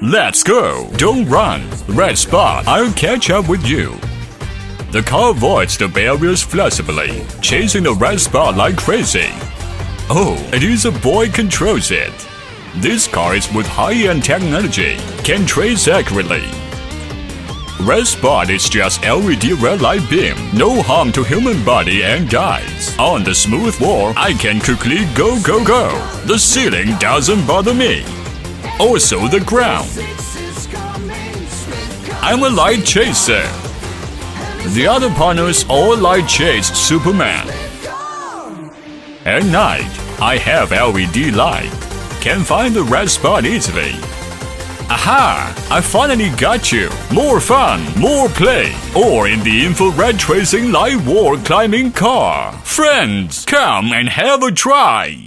Let's go! Don't run! Red spot, I'll catch up with you. The car avoids the barriers flexibly, chasing the red spot like crazy. Oh, it is a boy controls it. This car is with high-end technology, can trace accurately. Red spot is just LED red light beam, no harm to human body and eyes. On the smooth wall, I can quickly go. The ceiling doesn't bother me. Also the ground. I'm a light chaser. The other partners all light chase Superman. At night, I have LED light. Can find the red spot easily. Aha! I finally got you! More fun, more play! Or in the infrared tracing light wall climbing car. Friends, come and have a try!